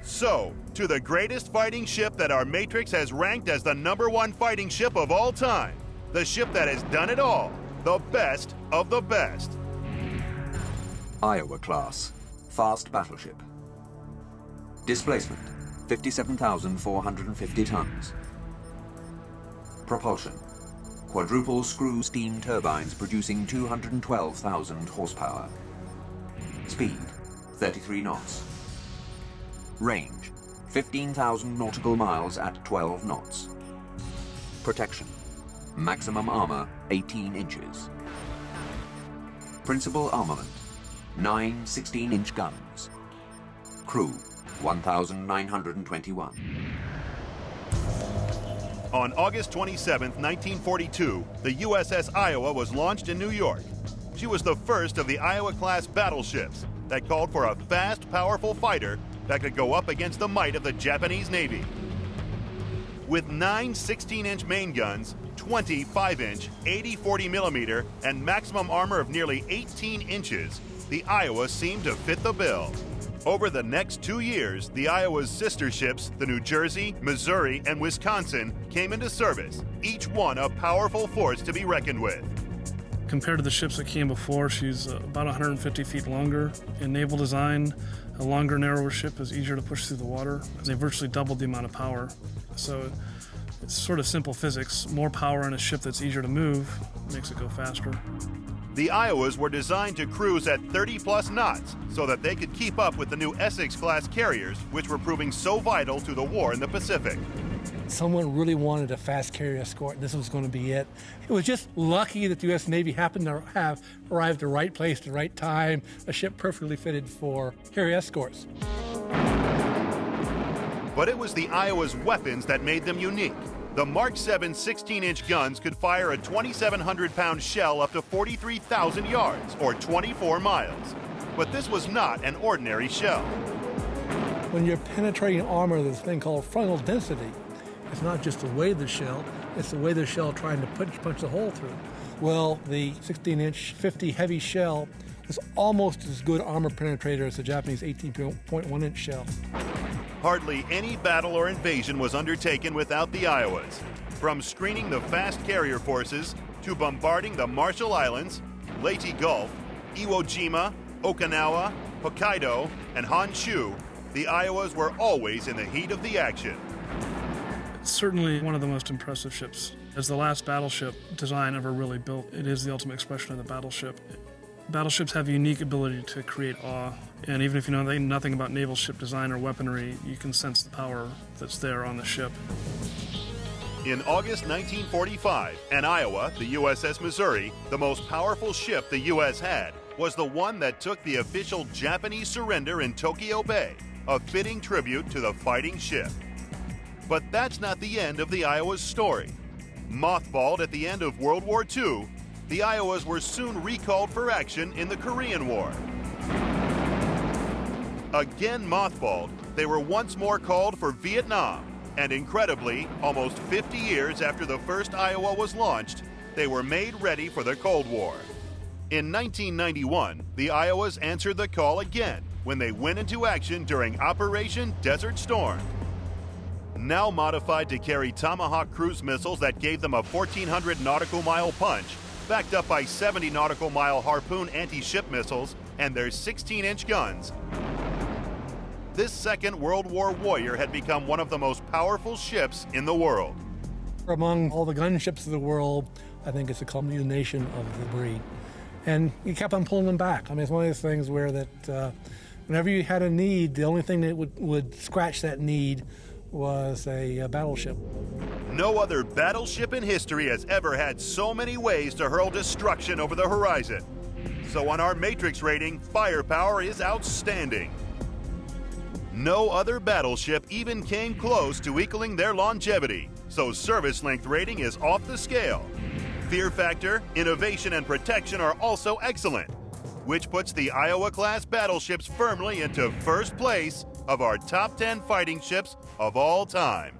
So, to the greatest fighting ship that our Matrix has ranked as the #1 fighting ship of all time. The ship that has done it all. The best of the best. Iowa Class Fast Battleship. Displacement, 57,450 tons. Propulsion, quadruple screw steam turbines producing 212,000 horsepower. Speed, 33 knots. Range, 15,000 nautical miles at 12 knots. Protection, maximum armor, 18 inches. Principal armament, 9 16-inch guns. Crew, 1,921. On August 27, 1942, the USS Iowa was launched in New York. She was the first of the Iowa Class Battleships that called for a fast, powerful fighter that could go up against the might of the Japanese Navy. With 9 16-inch main guns, 20 5-inch, 80 40mm, and maximum armor of nearly 18 inches, the Iowa seemed to fit the bill. Over the next 2 years, the Iowa's sister ships, the New Jersey, Missouri, and Wisconsin, came into service, each one a powerful force to be reckoned with. Compared to the ships that came before, she's about 150 feet longer. In naval design, a longer, narrower ship is easier to push through the water. They virtually doubled the amount of power. So it's sort of simple physics. More power in a ship that's easier to move makes it go faster. The Iowas were designed to cruise at 30-plus knots so that they could keep up with the new Essex-class carriers, which were proving so vital to the war in the Pacific. Someone really wanted a fast carrier escort. This was going to be it. It was just lucky that the U.S. Navy happened to have arrived at the right place at the right time, a ship perfectly fitted for carrier escorts. But it was the Iowa's weapons that made them unique. The Mark 7 16-inch guns could fire a 2,700-pound shell up to 43,000 yards, or 24 miles. But this was not an ordinary shell. When you're penetrating armor, there's a thing called frontal density. It's not just the weight of the shell, it's the weight of the shell trying to punch the hole through. Well, the 16-inch 50 heavy shell is almost as good armor penetrator as the Japanese 18.1-inch shell. Hardly any battle or invasion was undertaken without the Iowas. From screening the fast carrier forces to bombarding the Marshall Islands, Leyte Gulf, Iwo Jima, Okinawa, Hokkaido, and Honshu, the Iowas were always in the heat of the action. It's certainly one of the most impressive ships. As the last battleship design ever really built, it is the ultimate expression of the battleship. Battleships have a unique ability to create awe, and even if you know nothing about naval ship design or weaponry, you can sense the power that's there on the ship. In August 1945, an Iowa, the USS Missouri, the most powerful ship the U.S. had, was the one that took the official Japanese surrender in Tokyo Bay, a fitting tribute to the fighting ship. But that's not the end of the Iowa's story. Mothballed at the end of World War II, the Iowas were soon recalled for action in the Korean War. Again mothballed, they were once more called for Vietnam, and incredibly, almost 50 years after the first Iowa was launched, they were made ready for the Cold War. In 1991, the Iowas answered the call again when they went into action during Operation Desert Storm. Now modified to carry Tomahawk cruise missiles that gave them a 1,400 nautical mile punch, backed up by 70 nautical mile Harpoon anti-ship missiles and their 16-inch guns. This Second World War warrior had become one of the most powerful ships in the world. Among all the gunships of the world, I think it's a culmination of the breed. And you kept on pulling them back. I mean, it's one of those things where that whenever you had a need, the only thing that would scratch that need was a battleship. No other battleship in history has ever had so many ways to hurl destruction over the horizon. So on our Matrix rating, firepower is outstanding. No other battleship even came close to equaling their longevity, so service length rating is off the scale. Fear factor, innovation, and protection are also excellent, which puts the Iowa Class battleships firmly into first place of our top 10 fighting ships of all time.